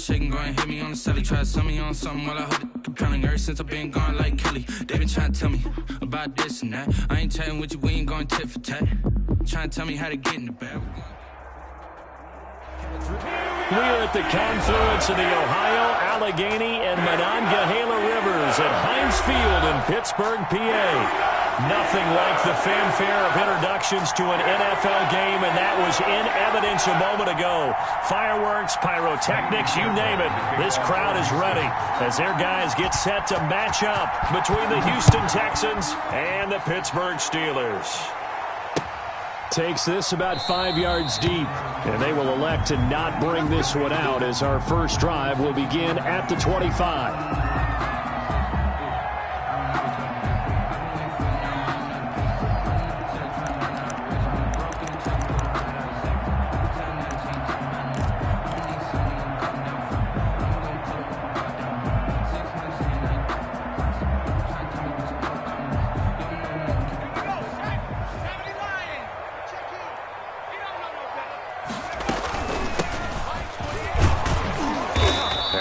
shaking, go and hit me on the celly. Try to sell me on something while I hold it compelling. Ever since I've been gone like Kelly, they been trying to tell me about this and that. I ain't chatting with you, we ain't going tit for tat. Trying to tell me how to get in the bag. We're at the confluence of the Ohio, Allegheny, and Monongahela Rivers at Heinz Field in Pittsburgh, PA. Nothing like the fanfare of introductions to an NFL game, and that was in evidence a moment ago. Fireworks, pyrotechnics, you name it. This crowd is ready as their guys get set to match up between the Houston Texans and the Pittsburgh Steelers. Takes this about 5 yards deep, and they will elect to not bring this one out as our first drive will begin at the 25.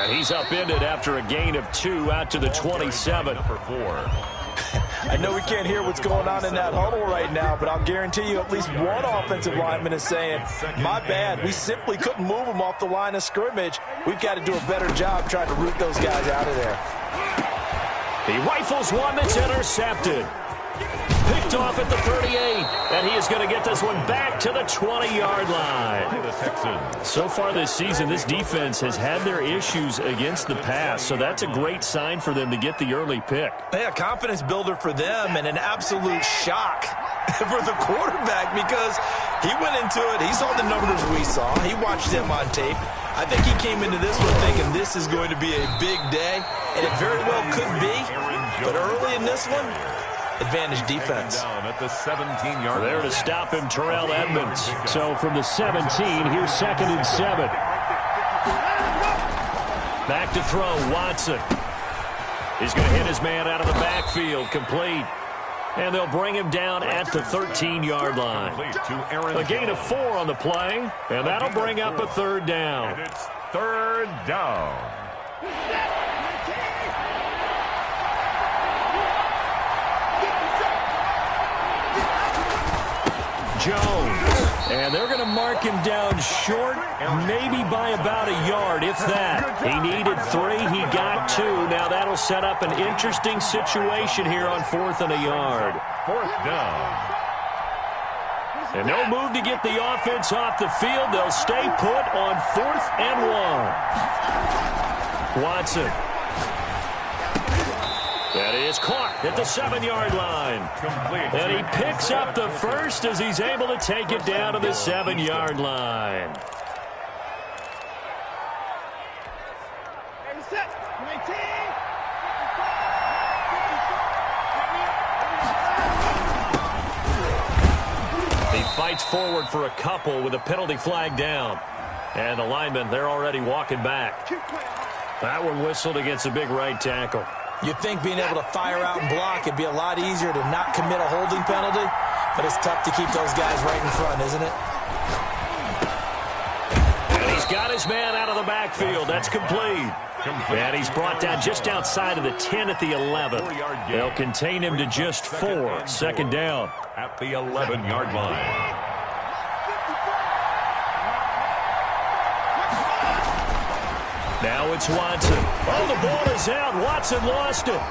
He's upended after a gain of 2 out to the 27. Number 4. I know we can't hear what's going on in that huddle right now, but I'll guarantee you at least one offensive lineman is saying, my bad, we simply couldn't move them off the line of scrimmage. We've got to do a better job trying to root those guys out of there. He rifles one that's intercepted. Picked off at the 38, and he is going to get this one back to the 20-yard line. So far this season, this defense has had their issues against the pass, so that's a great sign for them to get the early pick. Yeah, confidence builder for them and an absolute shock for the quarterback because he went into it. He saw the numbers we saw. He watched them on tape. I think he came into this one thinking this is going to be a big day, and it very well could be. But early in this one, advantage defense. At the 17-yard there to stop him, Terrell Edmonds. So from the 17, here's 2nd and 7. Back to throw, Watson. He's going to hit his man out of the backfield, complete. And they'll bring him down at the 13-yard line. A gain of 4 on the play, and that'll bring up a 3rd down. And it's 3rd down. Jones. And they're going to mark him down short, maybe by about a yard, if that. He needed 3. He got 2. Now that'll set up an interesting situation here on 4th and a yard. 4th down. And no move to get the offense off the field. They'll stay put on 4th and 1. Watson. That is caught at the 7-yard line. Complete. And he picks up the first as he's able to take it down to the 7-yard line. He fights forward for a couple with a penalty flag down. And the linemen, they're already walking back. That one whistled against a big right tackle. You'd think being able to fire out and block, it'd be a lot easier to not commit a holding penalty, but it's tough to keep those guys right in front, isn't it? And he's got his man out of the backfield. That's complete. And he's brought down just outside of the 10 at the 11. They'll contain him to just 4. 2nd down. At the 11-yard line. Now it's Watson. Oh, the ball is out. Watson lost it.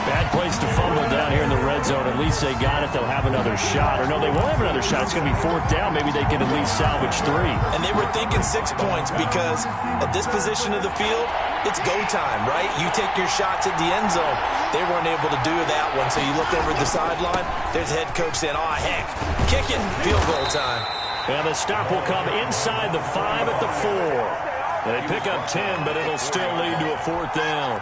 Bad place to fumble down here in the red zone. At least they got it. They'll have another shot. Or no, they won't have another shot. It's going to be 4th down. Maybe they can at least salvage 3. And they were thinking 6 points because at this position of the field, it's go time, right? You take your shots at the end zone. They weren't able to do that one. So you look over at the sideline. There's the head coach saying, oh, heck, kick it, field goal time. And the stop will come inside the 5 at the 4. They pick up 10, but it'll still lead to a 4th down.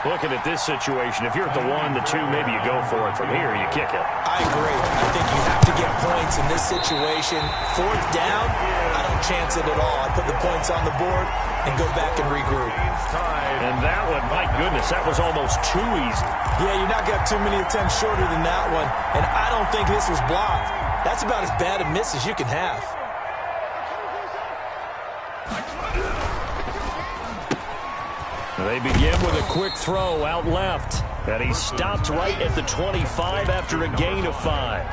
Looking at this situation, if you're at the 1, the 2, maybe you go for it. From here, you kick it. I agree. I think you have to get points in this situation. 4th down, I don't chance it at all. I put the points on the board and go back and regroup. And that one, my goodness, that was almost too easy. Yeah, you're not going to have too many attempts shorter than that one. And I don't think this was blocked. That's about as bad a miss as you can have. They begin with a quick throw out left. And he stopped right at the 25 after a gain of 5.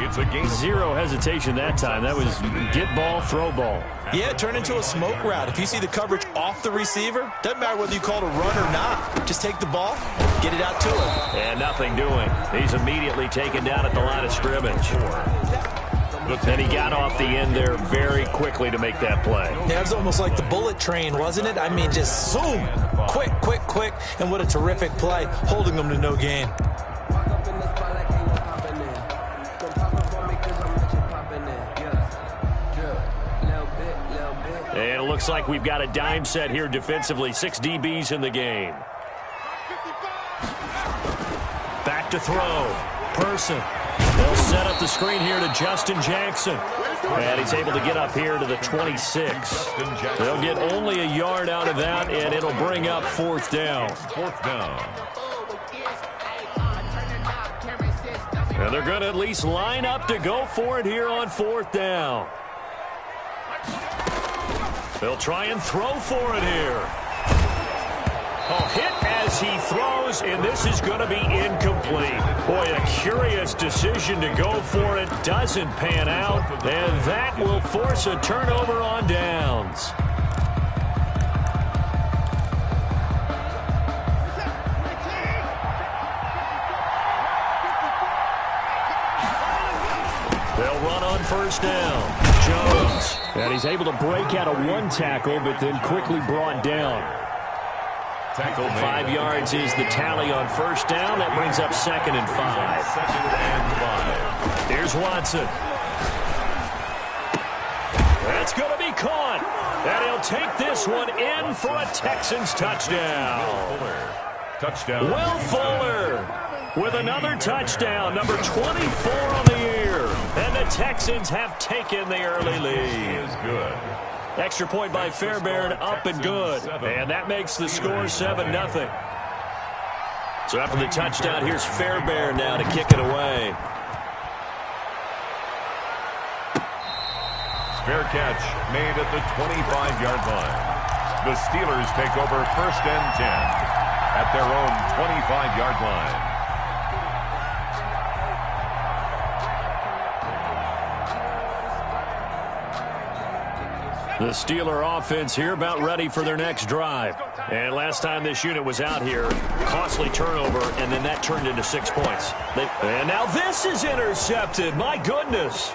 It's a gain. Zero hesitation that time. That was get ball, throw ball. Yeah, turn into a smoke route. If you see the coverage off the receiver, doesn't matter whether you call it a run or not. Just take the ball, get it out to him. And nothing doing. He's immediately taken down at the line of scrimmage. And he got off the end there very quickly to make that play. Yeah, it was almost like the bullet train, wasn't it? I mean, just zoom. Quick, quick, quick. And what a terrific play, holding them to no gain. And it looks like we've got a dime set here defensively. 6 DBs in the game. Back to throw. Person. They'll set up the screen here to Justin Jackson. And he's able to get up here to the 26. They'll get only a yard out of that, and it'll bring up 4th down. 4th down. And they're going to at least line up to go for it here on 4th down. They'll try and throw for it here. Oh, hit as he throws, and this is going to be incomplete. Boy, a curious decision to go for it. Doesn't pan out, and that will force a turnover on downs. They'll run on 1st down. Jones. And he's able to break out of 1 tackle, but then quickly brought down. 5 yards is the tally on 1st down. That brings up 2nd and 5. 2nd and 5. Here's Watson. That's going to be caught. And he'll take this one in for a Texans touchdown. Touchdown. Will Fuller with another touchdown, number 24 on the year. And the Texans have taken the early lead. Is good. Extra point by Fairbairn, up and good. And that makes the score 7-0. So after the touchdown, here's Fairbairn now to kick it away. Fair catch made at the 25-yard line. The Steelers take over 1st and 10 at their own 25-yard line. The Steeler offense here about ready for their next drive. And last time this unit was out here, costly turnover, and then that turned into 6 points. And now this is intercepted. My goodness.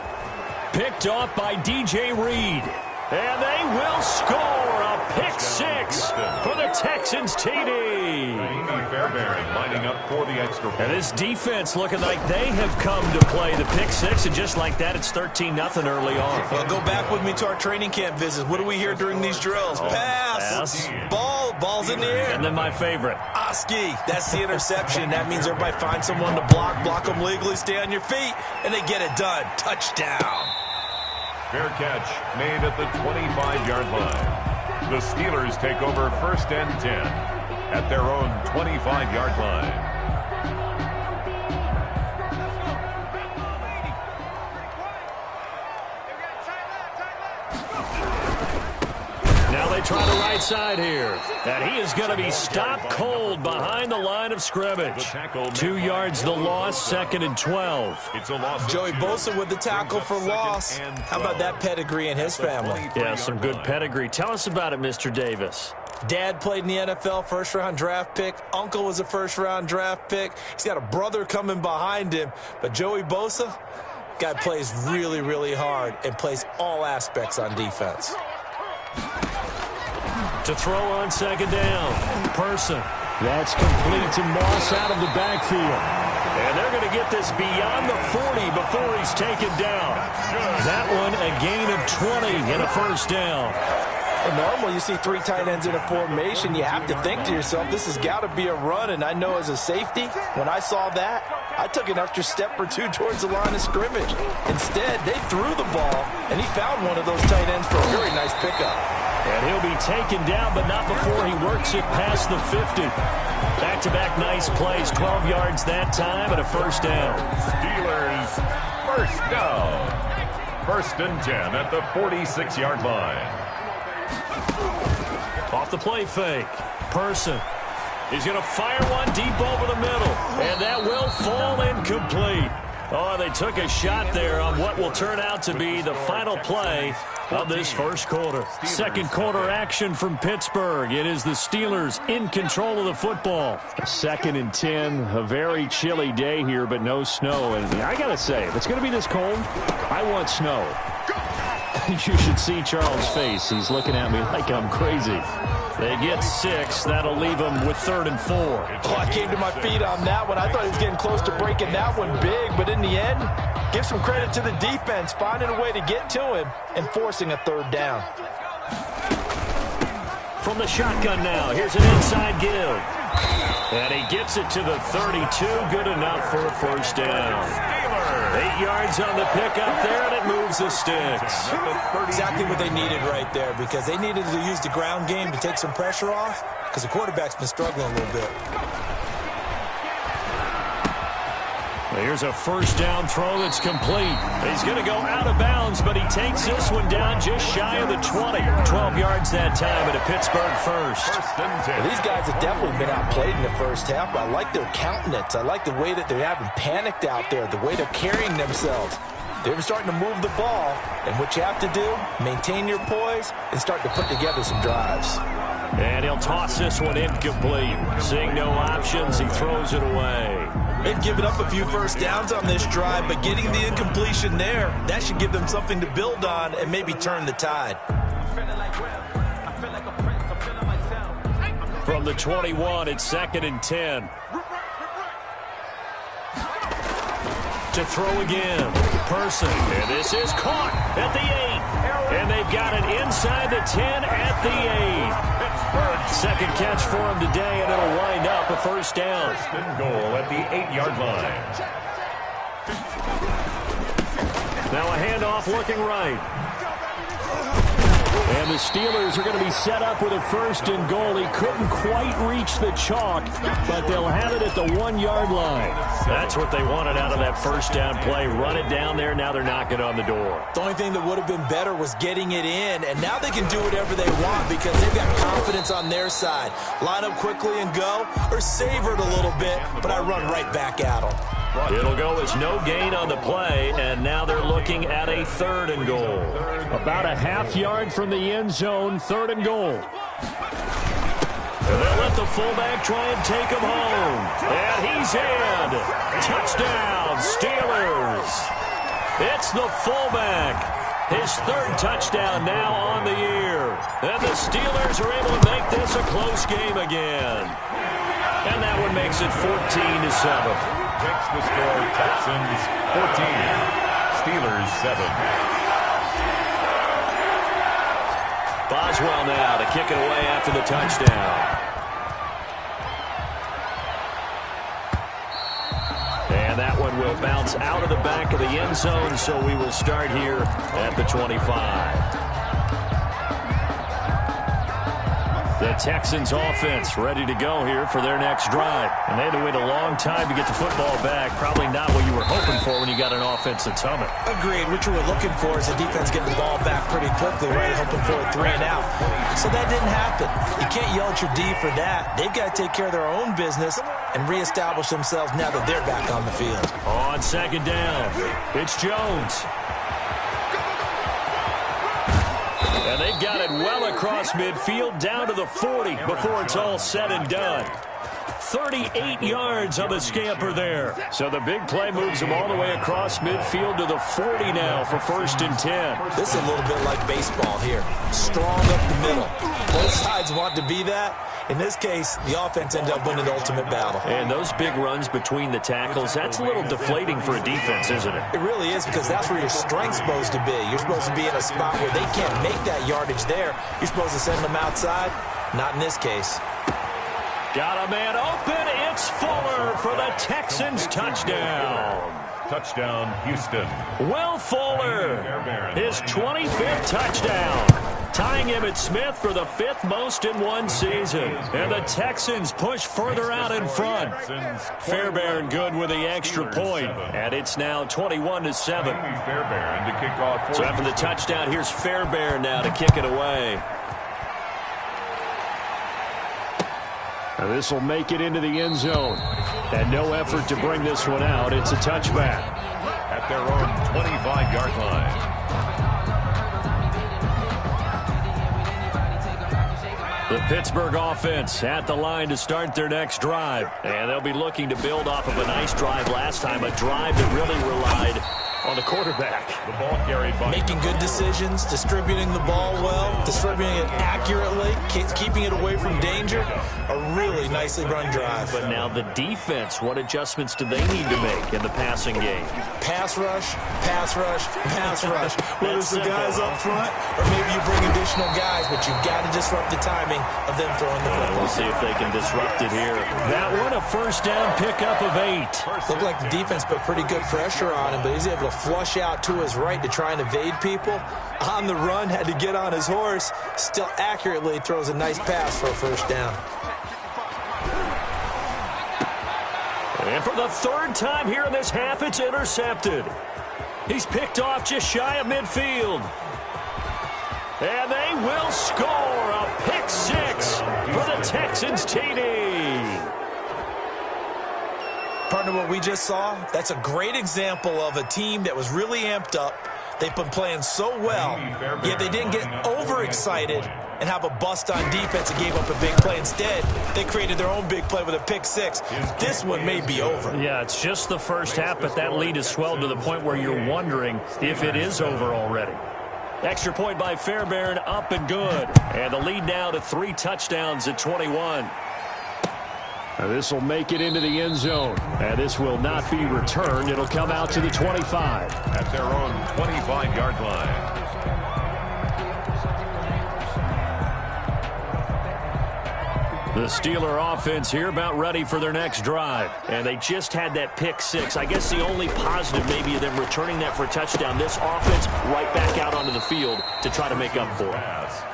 Picked off by DJ Reed. And they will score a pick 6 for the Texans TD. Fairbairn lining up for the extra point. And this defense looking like they have come to play the pick 6, and just like that, it's 13-0 early on. Well, go back with me to our training camp visits. What do we hear during these drills? Pass. Ball's in the air. And then my favorite. Oski, that's the interception. That means everybody finds someone to block them legally, stay on your feet, and they get it done. Touchdown. Fair catch made at the 25-yard line. The Steelers take over 1st and 10 at their own 25-yard line. Now they try the right side here. And he is going to be stopped cold behind the line of scrimmage. 2 yards the loss, 2nd and 12. It's a loss. Joey Bosa with the tackle for loss. How about that pedigree in his family? Yeah, some good pedigree. Tell us about it, Mr. Davis. Dad played in the NFL, 1st-round draft pick. Uncle was a 1st-round draft pick. He's got a brother coming behind him. But Joey Bosa, guy plays really, really hard and plays all aspects on defense. To throw on 2nd down. Person. That's complete to Moss out of the backfield. And they're going to get this beyond the 40 before he's taken down. That one a gain of 20 and a 1st down. Normally, you see 3 tight ends in a formation, you have to think to yourself, this has got to be a run. And I know as a safety, when I saw that, I took an extra step or 2 towards the line of scrimmage. Instead, they threw the ball, and he found one of those tight ends for a very nice pickup. And he'll be taken down, but not before he works it past the 50. Back-to-back nice plays, 12 yards that time, and a 1st down. Steelers 1st down. 1st and 10 at the 46-yard line. Off the play fake. Person. He's going to fire one deep over the middle. And that will fall incomplete. Oh, they took a shot there on what will turn out to be the final play of this first quarter. Second quarter action from Pittsburgh. It is the Steelers in control of the football. 2nd and 10, a very chilly day here, but no snow. And I got to say, if it's going to be this cold, I want snow. You should see Charles' face. He's looking at me like I'm crazy. They get 6. That'll leave them with 3rd and 4. Oh, I came to my feet on that one. I thought he was getting close to breaking that one big, but in the end, give some credit to the defense, finding a way to get to him and forcing a 3rd down. From the shotgun now, here's an inside give. And he gets it to the 32. Good enough for a first down. 8 yards on the pickup there, and it moves the sticks. Exactly what they needed right there, because they needed to use the ground game to take some pressure off, because the quarterback's been struggling a little bit. Here's a first down throw that's complete. He's going to go out of bounds, but he takes this one down just shy of the 20. 12 yards that time, and a Pittsburgh first. Well, these guys have definitely been outplayed in the first half, but I like their countenance. I like the way that they haven't panicked out there, the way they're carrying themselves. They're starting to move the ball, and what you have to do, maintain your poise and start to put together some drives. And he'll toss this one incomplete. Seeing no options, he throws it away. They've given up a few first downs on this drive, but getting the incompletion there, that should give them something to build on and maybe turn the tide. From the 21, it's 2nd and 10. To throw again. Person. And this is caught at the 8. And they've got it inside the 10 at the 8. Second catch for him today, and it'll wind up a first down. First and goal at the 8-yard line. Now a handoff looking right. And the Steelers are going to be set up with a first and goal. He couldn't quite reach the chalk, but they'll have it at the 1-yard line. That's what they wanted out of that first down play. Run it down there. Now they're knocking on the door. The only thing that would have been better was getting it in, and now they can do whatever they want because they've got confidence on their side. Line up quickly and go, or savor it a little bit, but I run right back at them. It'll go as no gain on the play, and now they're looking at a 3rd and goal. About a half yard from the end zone, 3rd and goal. And they'll let the fullback try and take him home. And he's in. Touchdown, Steelers. It's the fullback. His 3rd touchdown now on the year. And the Steelers are able to make this a close game again. And that one makes it 14-7. Takes the score, Texans 14, Steelers 7. Boswell now to kick it away after the touchdown. And that one will bounce out of the back of the end zone, so we will start here at the 25. The Texans offense ready to go here for their next drive. And they had to wait a long time to get the football back. Probably not what you were hoping for when you got an offense that's humming. Agreed. What you were looking for is the defense getting the ball back pretty quickly, right? Hoping for a 3 and out. So that didn't happen. You can't yell at your D for that. They've got to take care of their own business and reestablish themselves now that they're back on the field. On 2nd down, it's Jones. And they've got it well across midfield down to the 40 before it's all said and done. 38 yards on the scamper there. So the big play moves them all the way across midfield to the 40 now for 1st and 10. This is a little bit like baseball here. Strong up the middle. Both sides want to be that. In this case, the offense ended up winning the ultimate battle. And those big runs between the tackles, that's a little deflating for a defense, isn't it? It really is, because that's where your strength's supposed to be. You're supposed to be in a spot where they can't make that yardage there. You're supposed to send them outside. Not in this case. Got a man open. It's Fuller for the Texans touchdown. Touchdown, Houston. Will Fuller, his 25th touchdown. Tying him at Smith for the 5th most in one season. And the Texans push further out in front. Fairbairn good with the extra point. And it's now 21-7. Fairbairn to kick off. So after the touchdown, here's Fairbairn now to kick it away. And this will make it into the end zone. And no effort to bring this one out. It's a touchback. At their own 25-yard line. The Pittsburgh offense at the line to start their next drive. And they'll be looking to build off of a nice drive last time, a drive that really relied on the quarterback. The ball carried by making good decisions, distributing the ball well, distributing it accurately, keeping it away from danger. A really nicely run drive. But now the defense, what adjustments do they need to make in the passing game? Pass rush, pass rush, pass rush. Whether it's the guys up front or maybe you bring additional guys, but you've got to disrupt the timing of them throwing the football. We'll see if they can disrupt it here. That one, a first down pickup of 8. Looked like the defense put pretty good pressure on him, but he's able to flush out to his right to try and evade people. On the run, had to get on his horse. Still accurately throws a nice pass for a first down. And for the third time here in this half, it's intercepted. He's picked off just shy of midfield. And they will score a pick 6 for the Texans TD. Partner, what we just saw, that's a great example of a team that was really amped up. They've been playing so well, yet they didn't get overexcited and have a bust on defense and gave up a big play. Instead, they created their own big play with a pick 6. This one may be over. Yeah, it's just the first half, but that lead has swelled to the point where you're wondering if it is over already. Extra point by Fairbairn, up and good. And the lead now to 3 touchdowns at 21. This will make it into the end zone. And this will not be returned. It'll come out to the 25. At their own 25-yard line. The Steeler offense here about ready for their next drive. And they just had that pick 6. I guess the only positive maybe of them returning that for a touchdown. This offense right back out onto the field to try to make up for it.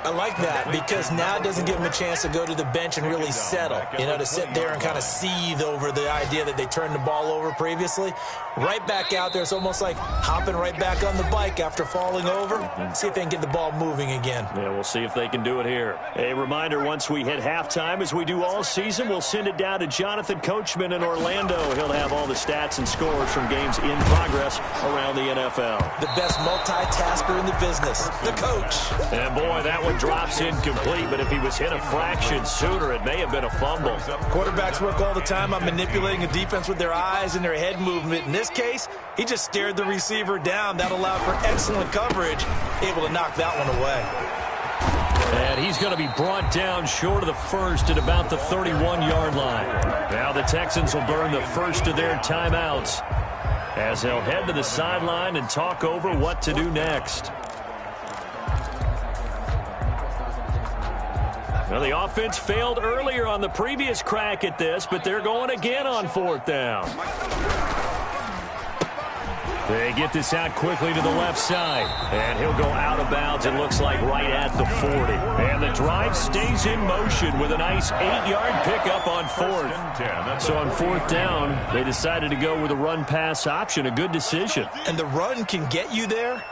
I like that because now it doesn't give them a chance to go to the bench and really settle. You know, to sit there and kind of seethe over the idea that they turned the ball over previously. Right back out there. It's almost like hopping right back on the bike after falling over. See if they can get the ball moving again. Yeah, we'll see if they can do it here. A reminder, once we hit halftime, as we do all season, we'll send it down to Jonathan Coachman in Orlando. He'll have all the stats and scores from games in progress around the NFL. The best multitasker in the business, the coach. And boy, that one drops incomplete, but if he was hit a fraction sooner, it may have been a fumble. Quarterbacks work all the time on manipulating a defense with their eyes and their head movement. In this case, he just stared the receiver down. That allowed for excellent coverage, able to knock that one away. And he's going to be brought down short of the first at about the 31-yard line. Now the Texans will burn the first of their timeouts as they'll head to the sideline and talk over what to do next. Well, the offense failed earlier on the previous crack at this, but they're going again on 4th down. They get this out quickly to the left side. And he'll go out of bounds, it looks like, right at the 40. And the drive stays in motion with a nice 8-yard pickup on 4th. So on 4th down, they decided to go with a run-pass option. A good decision. And the run can get you there,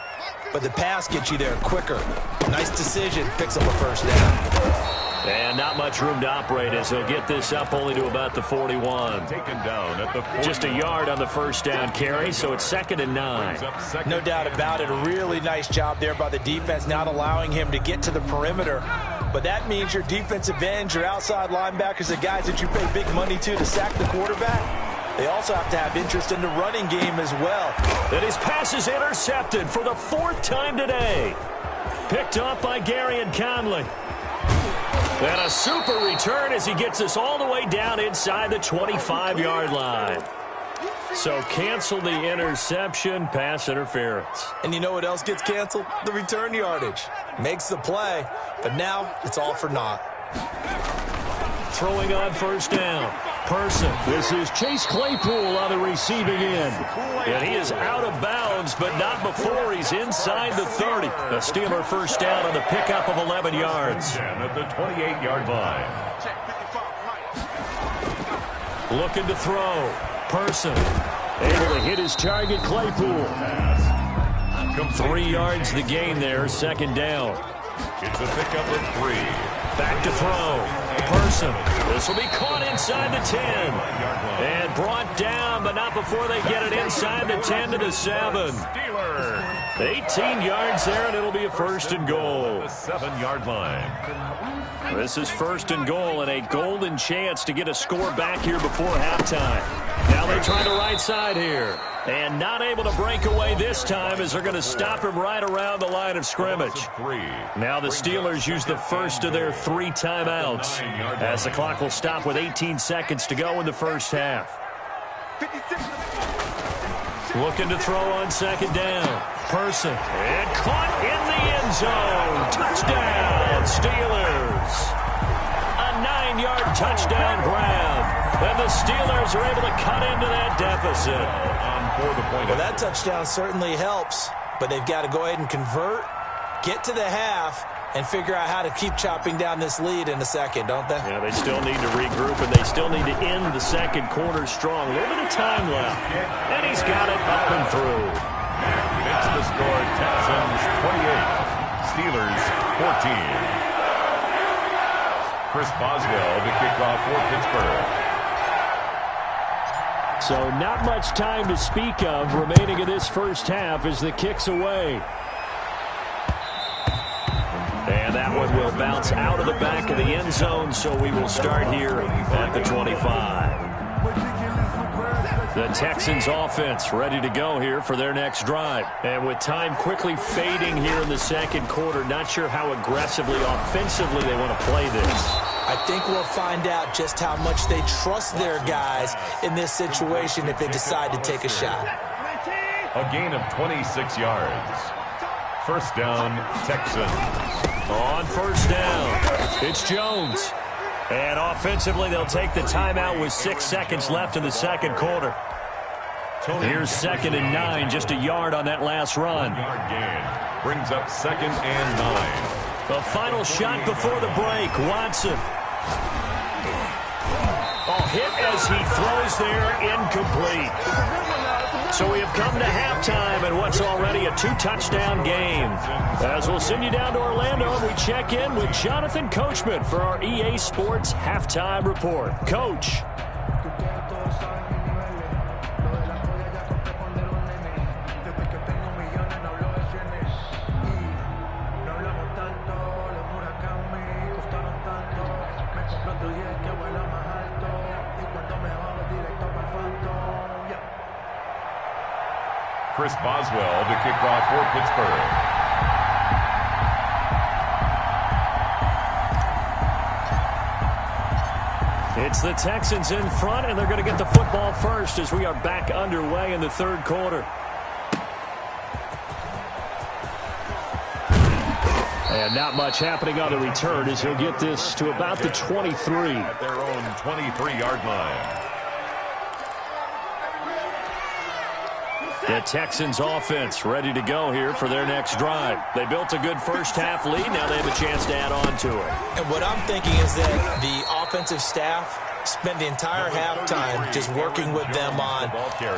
but the pass gets you there quicker. Nice decision. Picks up a first down. And not much room to operate as he'll get this up only to about the 41. Taken down at the 40. Just a yard on the first down carry, so it's 2nd and 9. No doubt about it. A really nice job there by the defense, not allowing him to get to the perimeter. But that means your defensive ends, your outside linebackers, the guys that you pay big money to sack the quarterback, they also have to have interest in the running game as well. And his pass is intercepted for the 4th time today. Picked off by Gary and Conley. And a super return as he gets us all the way down inside the 25-yard line. So cancel the interception, pass interference. And you know what else gets canceled? The return yardage. Makes the play, but now it's all for naught. Throwing on 1st down. Person. This is Chase Claypool on the receiving end. And he is out of bounds, but not before he's inside the 30. The Steeler first down on the pickup of 11 yards. At the 28-yard line. Looking to throw. Person. Able to hit his target, Claypool. 3 yards the gain there, 2nd down. It's a pickup of 3. Back to throw. Person. This will be caught inside the 10. And brought down, but not before they get it inside the 10 to the 7. Steelers. 18 yards there, and it'll be a first and goal. The 7-yard line. This is first and goal, and a golden chance to get a score back here before halftime. Now they try the right side here. And not able to break away this time as they're going to stop him right around the line of scrimmage. Now the Steelers use the first of their 3 timeouts as the clock will stop with 18 seconds to go in the first half. Looking to throw on second down. Person. And caught in the end zone. Touchdown, Steelers. A 9-yard touchdown grab. And the Steelers are able to cut into that deficit. Well, that touchdown certainly helps, but they've got to go ahead and convert, get to the half, and figure out how to keep chopping down this lead in the second, don't they? Yeah, they still need to regroup, and they still need to end the second quarter strong. A little bit of time left, and he's got it up and through. It's the score, Texans 28, Steelers 14. Chris Boswell to kick off for Pittsburgh. So not much time to speak of remaining in this first half as the kick's away. And that one will bounce out of the back of the end zone, so we will start here at the 25. The Texans offense ready to go here for their next drive. And with time quickly fading here in the second quarter, not sure how aggressively, offensively they want to play this. I think we'll find out just how much they trust their guys in this situation if they decide to take a shot. A gain of 26 yards. First down, Texans. On first down, it's Jones. And offensively, they'll take the timeout with 6 seconds left in the second quarter. Here's 2nd and 9, just a yard on that last run. Yard gain brings up 2nd and 9. The final shot before the break, Watson. Hit as he throws there, incomplete. So we have come to halftime and what's already a 2-touchdown game. As we'll send you down to Orlando, we check in with Jonathan Coachman for our EA Sports Halftime Report. Coach. Chris Boswell to kick off for Pittsburgh. It's the Texans in front, and they're going to get the football first as we are back underway in the third quarter. And not much happening on the return as he'll get this to about the 23. At their own 23-yard line. The Texans offense ready to go here for their next drive. They built a good first half lead. Now they have a chance to add on to it. And what I'm thinking is that the offensive staff spent the entire halftime just working with them on,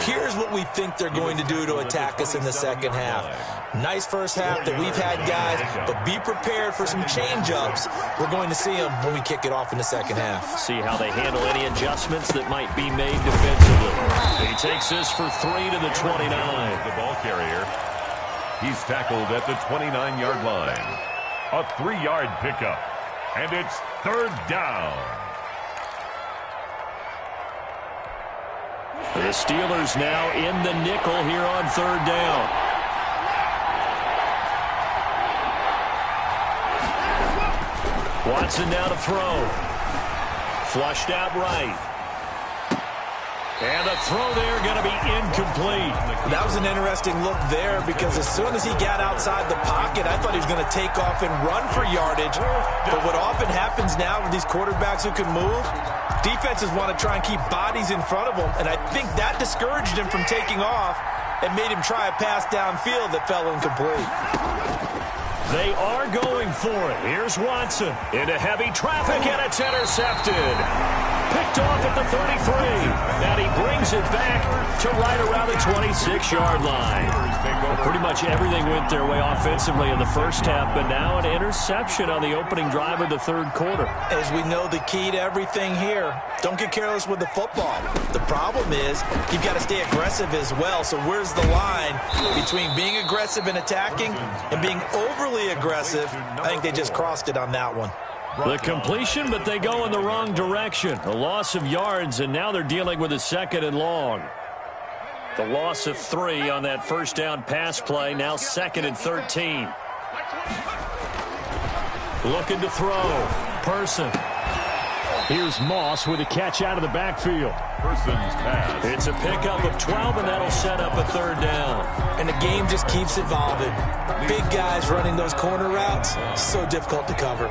here's what we think they're going to do to attack us in the second half. Nice first half that we've had, guys, but be prepared for some change-ups. We're going to see them when we kick it off in the second half. See how they handle any adjustments that might be made defensively. He takes this for 3 to the 29. The ball carrier. He's tackled at the 29-yard line. A 3-yard pickup. And it's 3rd down. The Steelers now in the nickel here on 3rd down. Watson now to throw. Flushed out right. And the throw there going to be incomplete. That was an interesting look there because as soon as he got outside the pocket, I thought he was going to take off and run for yardage. But what often happens now with these quarterbacks who can move, defenses want to try and keep bodies in front of them. And I think that discouraged him from taking off and made him try a pass downfield that fell incomplete. They are going for it. Here's Watson into heavy traffic, and it's intercepted. Picked off at the 33. And he brings it back to right around the 26-yard line. Pretty much everything went their way offensively in the first half, but now an interception on the opening drive of the third quarter. As we know, the key to everything here, don't get careless with the football. The problem is you've got to stay aggressive as well. So where's the line between being aggressive and attacking and being overly aggressive? I think they just crossed it on that one. The completion, but they go in the wrong direction. A loss of yards, and now they're dealing with a 2nd and long. The loss of 3 on that first down pass play, now 2nd and 13. Looking to throw. Person. Here's Moss with a catch out of the backfield. Person's pass. It's a pickup of 12, and that'll set up a 3rd down. And the game just keeps evolving. Big guys running those corner routes, so difficult to cover.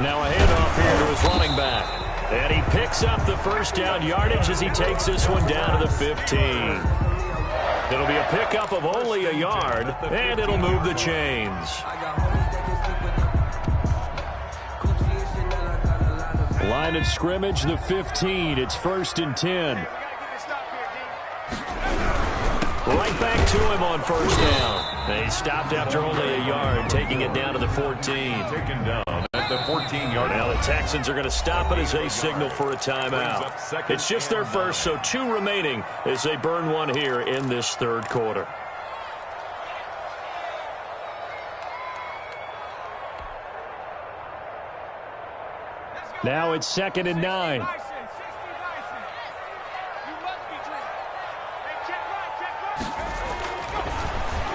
Now a handoff here to his running back. And he picks up the first down yardage as he takes this one down to the 15. It'll be a pickup of only a yard, and it'll move the chains. Line of scrimmage, the 15. It's 1st and 10. Right back to him on first down. They stopped after only a yard, taking it down to the 14. Taken down at the 14-yard line. Now the Texans are going to stop it as they signal for a timeout. It's just their first, so 2 remaining as they burn one here in this third quarter. Now it's 2nd and 9.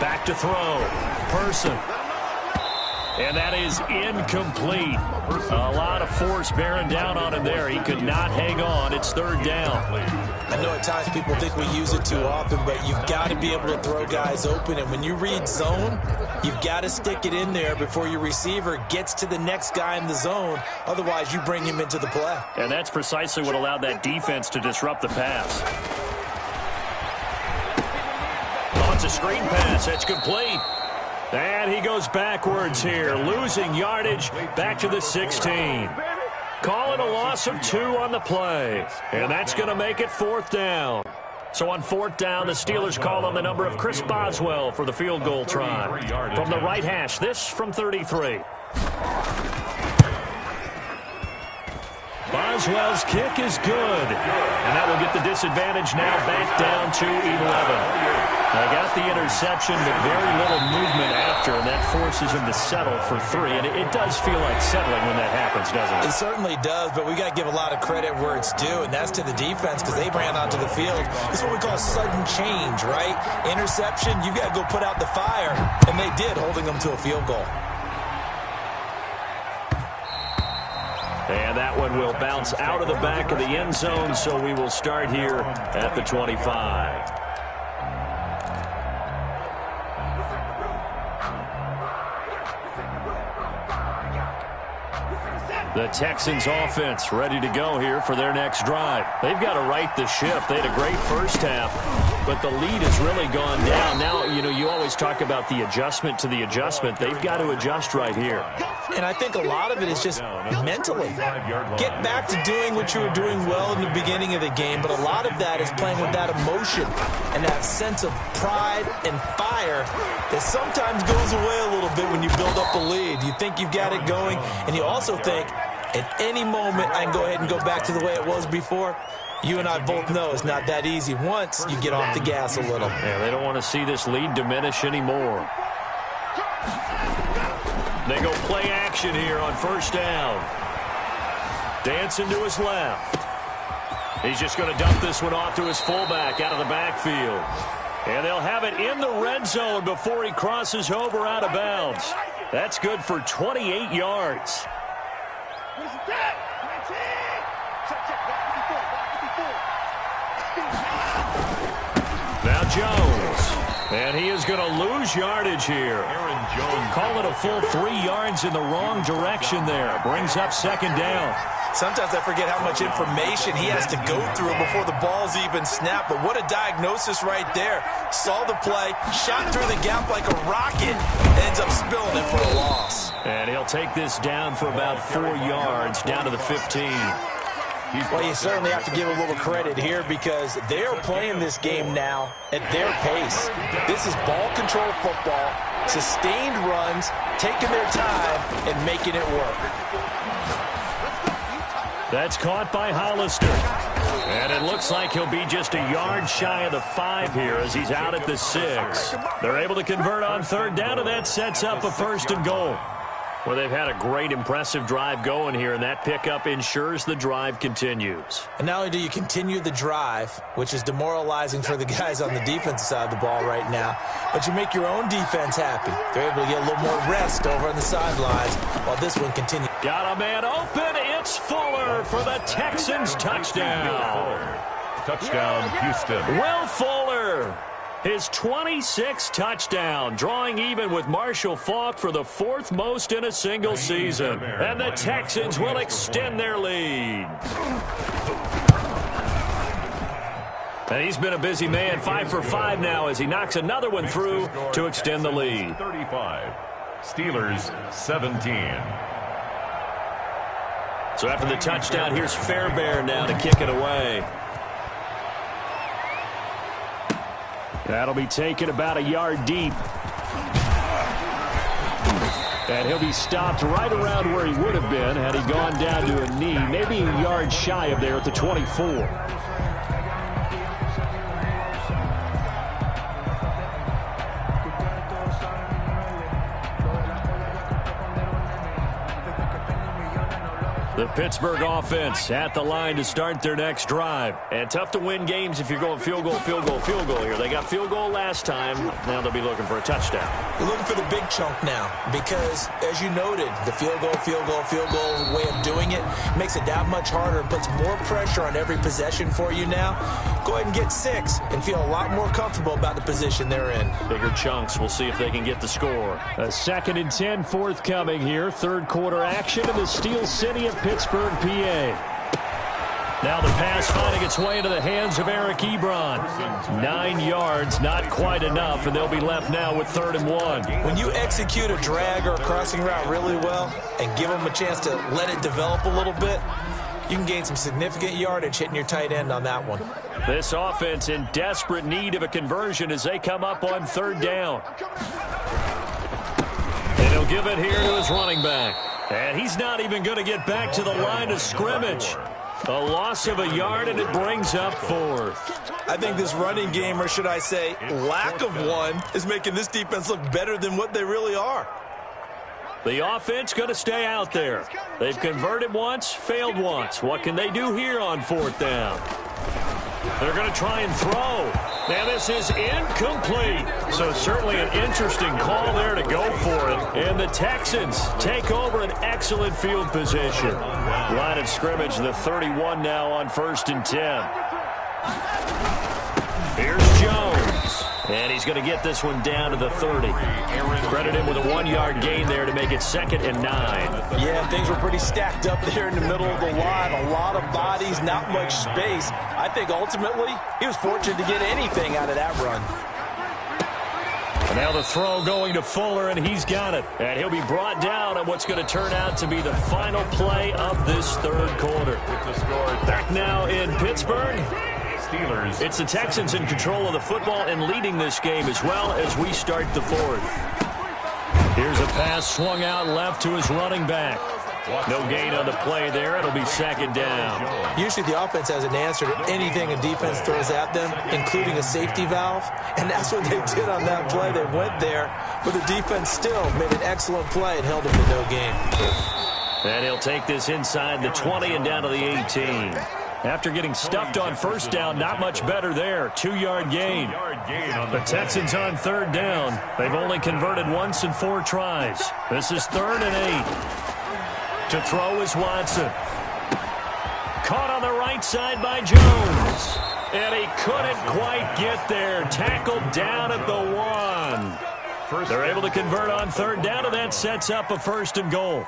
Back to throw. Person. And that is incomplete. A lot of force bearing down on him there. He could not hang on. It's 3rd down. I know at times people think we use it too often, but you've got to be able to throw guys open. And when you read zone, you've got to stick it in there before your receiver gets to the next guy in the zone. Otherwise, you bring him into the play. And that's precisely what allowed that defense to disrupt the pass. Oh, it's a screen pass. That's complete. And he goes backwards here, losing yardage back to the 16. Calling a loss of 2 on the play. And that's going to make it 4th down. So on 4th down, the Steelers call on the number of Chris Boswell for the field goal try. From the right hash, this from 33. Boswell's kick is good. And that will get the disadvantage now back down to 11. They got the interception, but very little movement after, and that forces him to settle for 3. And it does feel like settling when that happens, doesn't it? It certainly does, but we got to give a lot of credit where it's due, and that's to the defense because they ran onto the field. It's what we call sudden change, right? Interception, you've got to go put out the fire, and they did, holding them to a field goal. And that one will bounce out of the back of the end zone, so we will start here at the 25. The Texans offense ready to go here for their next drive. They've got to right the ship. They had a great first half, but the lead has really gone down. Now, you always talk about the adjustment to the adjustment. They've got to adjust right here. And I think a lot of it is just mentally. Get back to doing what you were doing well in the beginning of the game, but a lot of that is playing with that emotion and that sense of pride and fire that sometimes goes away a little bit when you build up a lead. You think you've got it going, and you also think, at any moment, I can go ahead and go back to the way it was before. You and I both know it's not that easy once you get off the gas a little. Yeah, they don't want to see this lead diminish anymore. They go play action here on first down. Dancing to his left. He's just going to dump this one off to his fullback out of the backfield. And they'll have it in the red zone before he crosses over out of bounds. That's good for 28 yards. Now Jones. And he is going to lose yardage here. Aaron Jones. Call it a full 3 yards in the wrong direction there. Brings up second down. Sometimes I forget how much information he has to go through before the ball's even snapped. But what a diagnosis right there. Saw the play, shot through the gap like a rocket, ends up spilling it for a loss. And he'll take this down for about 4 yards, down to the 15. Well, you certainly have to give a little credit here because they're playing this game now at their pace. This is ball control football, sustained runs, taking their time, and making it work. That's caught by Hollister. And it looks like he'll be just a yard shy of the 5 here as he's out at the 6. They're able to convert on third down, and that sets up a 1st and goal. Well, they've had a great, impressive drive going here, and that pickup ensures the drive continues. And not only do you continue the drive, which is demoralizing for the guys on the defensive side of the ball right now, but you make your own defense happy. They're able to get a little more rest over on the sidelines while this one continues. Got a man open. It's Fuller for the Texans touchdown. Touchdown, Houston. Will Fuller, his 26th touchdown, drawing even with Marshall Faulk for the 4th most in a single season. And the Texans will extend their lead. And he's been a busy man, 5 for 5 now as he knocks another one through to extend the lead. 35. Steelers 17. So after the touchdown, here's Fairbairn now to kick it away. That'll be taken about a yard deep. And he'll be stopped right around where he would have been had he gone down to a knee, maybe a yard shy of there at the 24. The Pittsburgh offense at the line to start their next drive. And tough to win games if you're going field goal, field goal, field goal here. They got field goal last time. Now they'll be looking for a touchdown. You're looking for the big chunk now because, as you noted, the field goal way of doing it makes it that much harder and puts more pressure on every possession for you now. Go ahead and get 6 and feel a lot more comfortable about the position they're in. Bigger chunks. We'll see if they can get the score. A 2nd and 10 forthcoming here. 3rd quarter action in the Steel City of Pittsburgh, PA. Now the pass finding its way into the hands of Eric Ebron. 9 yards, not quite enough, and they'll be left now with 3rd and 1. When you execute a drag or a crossing route really well and give them a chance to let it develop a little bit, you can gain some significant yardage hitting your tight end on that one. This offense in desperate need of a conversion as they come up on 3rd down. And he'll give it here to his running back. And he's not even going to get back to the line of scrimmage. A loss of a yard, and it brings up 4th. I think this running game, or should I say lack of one, is making this defense look better than what they really are. The offense going to stay out there. They've converted once, failed once. What can they do here on 4th down? They're going to try and throw. Now this is incomplete. So certainly an interesting call there to go for it. And the Texans take over an excellent field position. Line of scrimmage, the 31 now on 1st and 10. Here's Jones. And he's going to get this one down to the 30. Credit him with a 1-yard gain there to make it 2nd and 9. Yeah, things were pretty stacked up there in the middle of the line. A lot of bodies, not much space. I think ultimately he was fortunate to get anything out of that run. And now the throw going to Fuller, and he's got it. And he'll be brought down on what's going to turn out to be the final play of this 3rd quarter. Back now in Pittsburgh. Steelers. It's the Texans in control of the football and leading this game as well as we start the 4th. Here's a pass swung out left to his running back. No gain on the play there. It'll be 2nd down. Usually the offense has an answer to anything a defense throws at them, including a safety valve. And that's what they did on that play. They went there, but the defense still made an excellent play and held them to no gain. And he'll take this inside the 20 and down to the 18. After getting stuffed on 1st down, not much better there. 2-yard gain. The Texans on 3rd down. They've only converted once in 4 tries. This is 3rd and 8. To throw is Watson. Caught on the right side by Jones. And he couldn't quite get there. Tackled down at the 1. They're able to convert on 3rd down, and that sets up a 1st and goal.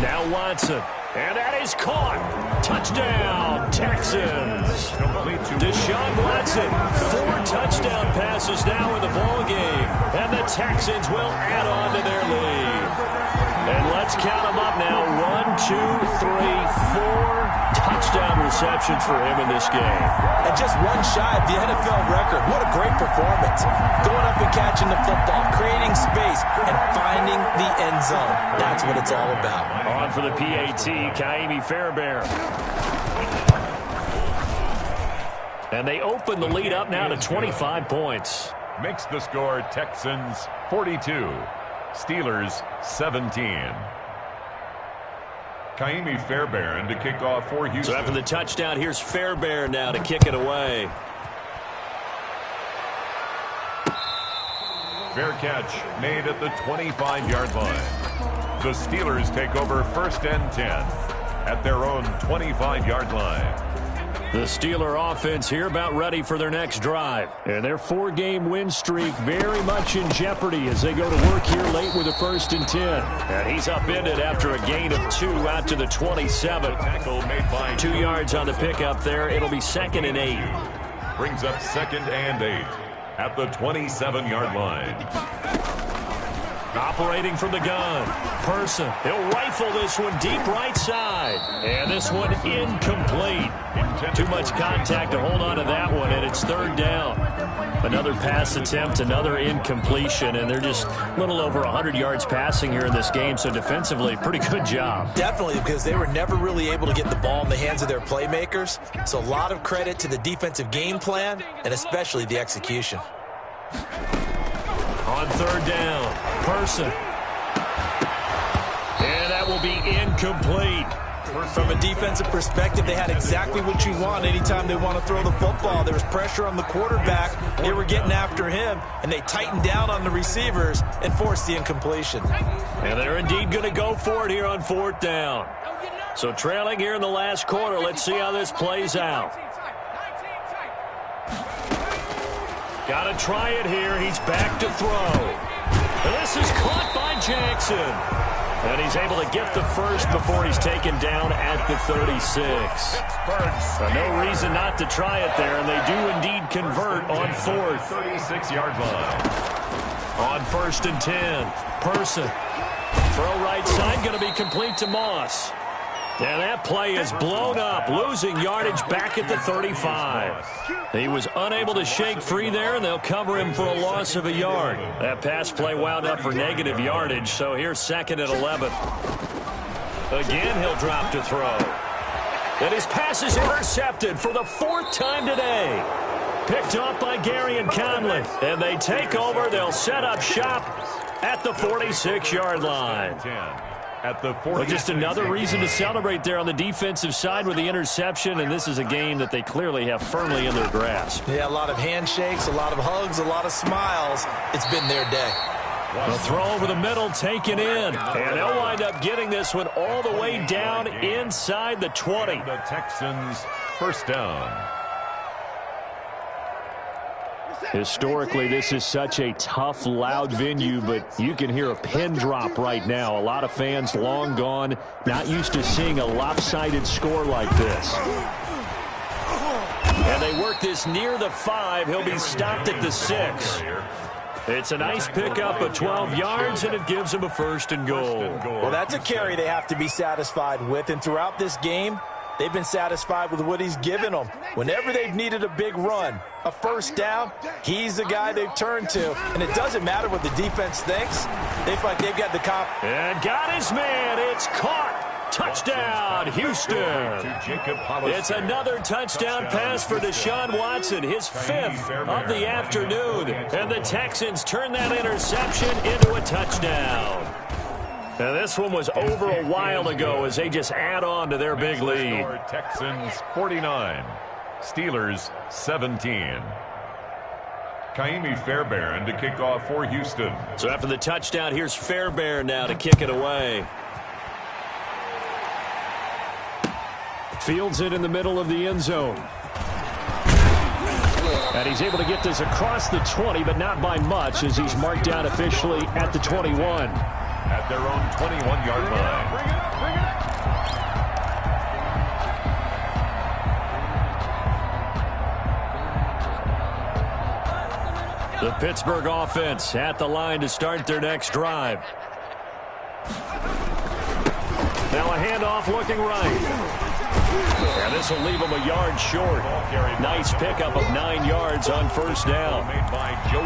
Now Watson And that is caught. Touchdown, Texans. Deshaun Watson, 4 touchdown passes now in the ballgame. And the Texans will add on to their lead. And let's count them up now. 1, 2, 3, 4 touchdown receptions for him in this game. And just one shy of the NFL record. What a great performance. Going up and catching the football, creating space, and finding the end zone. That's what it's all about. On for the PAT, Kaimi Fairbairn. And they open the lead up now to 25 points. Makes the score Texans 42. Steelers 17. Kaimi Fairbairn to kick off for Houston. So after the touchdown, here's Fairbairn now to kick it away. Fair catch made at the 25-yard line. The Steelers take over 1st and 10 at their own 25-yard line. The Steeler offense here about ready for their next drive. And their 4-game win streak very much in jeopardy as they go to work here late with a 1st and 10. And he's upended after a gain of 2 out to the 27. 2 yards on the pickup there. It'll be 2nd and 8. Brings up 2nd and 8 at the 27-yard line. Operating from the gun. Person. He'll rifle this one deep right side. And this one incomplete. Too much contact to hold on to that one, and it's 3rd down. Another pass attempt, another incompletion, and they're just a little over 100 yards passing here in this game, so defensively, pretty good job. Definitely, because they were never really able to get the ball in the hands of their playmakers. So a lot of credit to the defensive game plan, and especially the execution. On 3rd down, Person. And that will be incomplete. From a defensive perspective, they had exactly what you want anytime they want to throw the football. There was pressure on the quarterback. They were getting after him, and they tightened down on the receivers and forced the incompletion. And they're indeed going to go for it here on 4th down. So trailing here in the last quarter, let's see how this plays out. Got to try it here. He's back to throw. And this is caught by Jackson. And he's able to get the first before he's taken down at the 36. So no reason not to try it there, and they do indeed convert on 4th. 36-yard line. On 1st and 10, Person. Throw right side, going to be complete to Moss. And that play is blown up, losing yardage back at the 35. He was unable to shake free there, and they'll cover him for a loss of a yard. That pass play wound up for negative yardage, so here's 2nd and 11. Again, he'll drop to throw. And his pass is intercepted for the 4th time today. Picked off by Gary and Conley. And they take over. They'll set up shop at the 46-yard line. Well, just another reason to celebrate there on the defensive side with the interception, and this is a game that they clearly have firmly in their grasp. Yeah, a lot of handshakes, a lot of hugs, a lot of smiles. It's been their day. The throw over the middle taken in, and they'll wind up getting this one all the way down inside the 20. The Texans 1st down. Historically, this is such a tough, loud venue, but you can hear a pin drop right now. A lot of fans long gone, not used to seeing a lopsided score like this. And they work this near the 5. He'll be stopped at the 6. It's a nice pickup of 12 yards, and it gives him a 1st and goal. Well, that's a carry they have to be satisfied with, and throughout this game, they've been satisfied with what he's given them. Whenever they've needed a big run, a 1st down, he's the guy they've turned to. And it doesn't matter what the defense thinks. They feel like they've got the comp. And got his man. It's caught. Touchdown, Houston. It's another touchdown pass for Deshaun Watson, his 5th of the afternoon. And the Texans turn that interception into a touchdown. Now, this one was over a while ago as they just add on to their big lead. Texans 49, Steelers 17. Kaimi Fairbairn to kick off for Houston. So after the touchdown, here's Fairbairn now to kick it away. Fields it in the middle of the end zone. And he's able to get this across the 20, but not by much, as he's marked down officially at the 21. At their own 21-yard line. The Pittsburgh offense at the line to start their next drive. Now a handoff looking right. And this will leave him a yard short. Nice pickup of 9 yards on first down.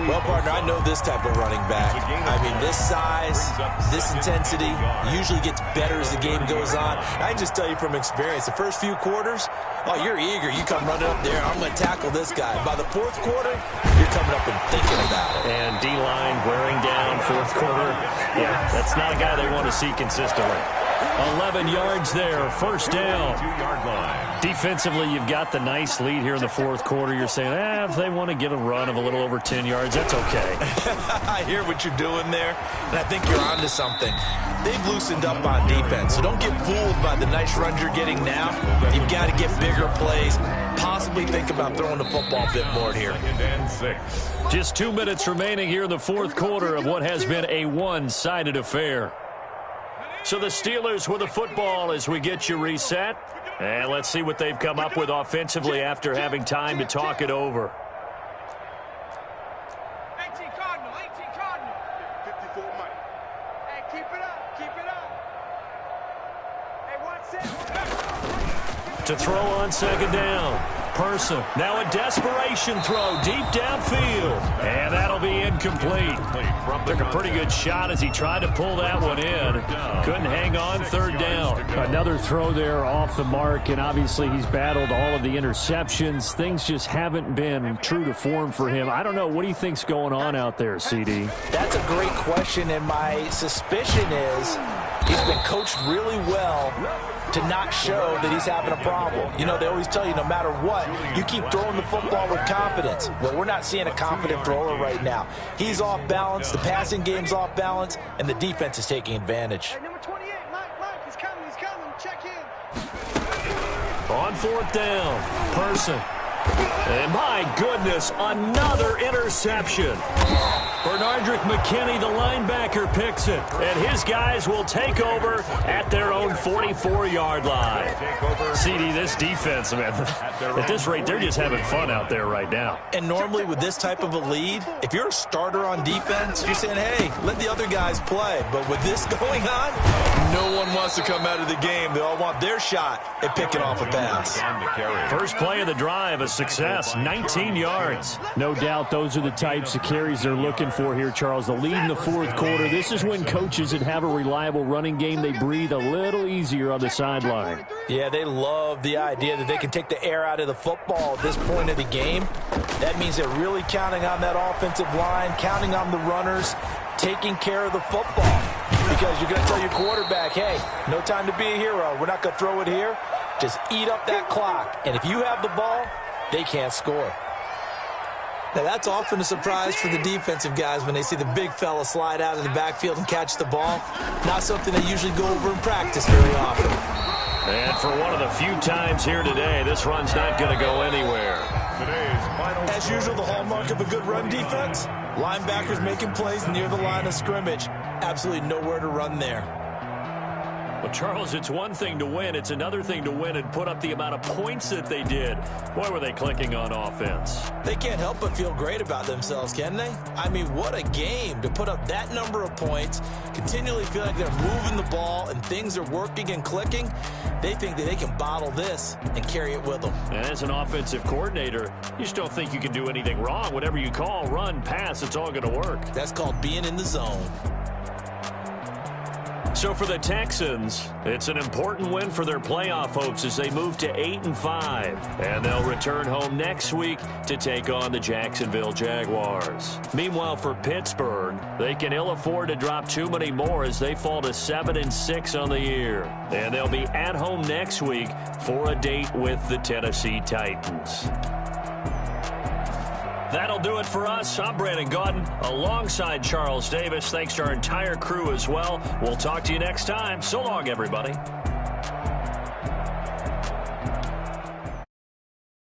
Well, partner, I know this type of running back. I mean, this size, this intensity usually gets better as the game goes on. I can just tell you from experience, the first few quarters, oh, you're eager. You come running up there, I'm going to tackle this guy. By the fourth quarter, you're coming up and thinking about it. And D-line wearing down fourth quarter. Yeah, that's not a guy they want to see consistently. 11 yards there, first down. 2-yard line. Defensively, you've got the nice lead here in the fourth quarter. You're saying, if they want to get a run of a little over 10 yards, that's okay. I hear what you're doing there, and I think you're onto something. They've loosened up on defense, so don't get fooled by the nice runs you're getting now. You've got to get bigger plays, possibly think about throwing the football a bit more here. 2nd and 6. Just 2 minutes remaining here in the fourth quarter of what has been a one-sided affair. So the Steelers with the football as we get you reset. And let's see what they've come up with offensively after having time to talk it over. 18 Cardinal, 18 Cardinal. 54 Mike. Hey, keep it up, keep it up. Hey, 1 second. To throw on second down. Person. Now a desperation throw deep downfield. And that'll be incomplete. Took a pretty good shot as he tried to pull that one in. Couldn't hang on, third down. Another throw there off the mark, and obviously he's battled all of the interceptions. Things just haven't been true to form for him. I don't know. What do you think's going on out there, CD? That's a great question, and my suspicion is he's been coached really well to not show that he's having a problem. You know, they always tell you no matter what, you keep throwing the football with confidence. Well, we're not seeing a confident thrower right now. He's off balance, the passing game's off balance, and the defense is taking advantage. Hey, number 28, Mike, he's coming, check in. On fourth down, Person. And my goodness, another interception. Bernardrick McKinney, the linebacker, picks it. And his guys will take over at their own 44-yard line. CD, this defense, man, at this rate, they're just having fun out there right now. And normally with this type of a lead, if you're a starter on defense, you're saying, hey, let the other guys play. But with this going on, no one wants to come out of the game. They all want their shot at picking off a pass. First play of the drive, a success, 19 yards. No doubt those are the types of carries they're looking for here, Charles. The lead in the fourth quarter. This is when coaches that have a reliable running game, they breathe a little easier on the sideline. Yeah, they love the idea that they can take the air out of the football at this point of the game. That means they're really counting on that offensive line, counting on the runners, taking care of the football. Because you're going to tell your quarterback, hey, no time to be a hero. We're not going to throw it here. Just eat up that clock. And if you have the ball, they can't score. Now, that's often a surprise for the defensive guys when they see the big fella slide out of the backfield and catch the ball. Not something they usually go over in practice very often. And for one of the few times here today, this run's not going to go anywhere. As usual, the hallmark of a good run defense, linebackers making plays near the line of scrimmage. Absolutely nowhere to run there. Well, Charles, it's one thing to win. It's another thing to win and put up the amount of points that they did. Boy, were they clicking on offense. They can't help but feel great about themselves, can they? I mean, what a game to put up that number of points, continually feel like they're moving the ball and things are working and clicking. They think that they can bottle this and carry it with them. And as an offensive coordinator, you just don't think you can do anything wrong. Whatever you call, run, pass, it's all going to work. That's called being in the zone. So for the Texans, it's an important win for their playoff hopes as they move to 8-5. And they'll return home next week to take on the Jacksonville Jaguars. Meanwhile, for Pittsburgh, they can ill afford to drop too many more as they fall to 7-6 on the year. And they'll be at home next week for a date with the Tennessee Titans. That'll do it for us. I'm Brandon Gaudin alongside Charles Davis. Thanks to our entire crew as well. We'll talk to you next time. So long, everybody.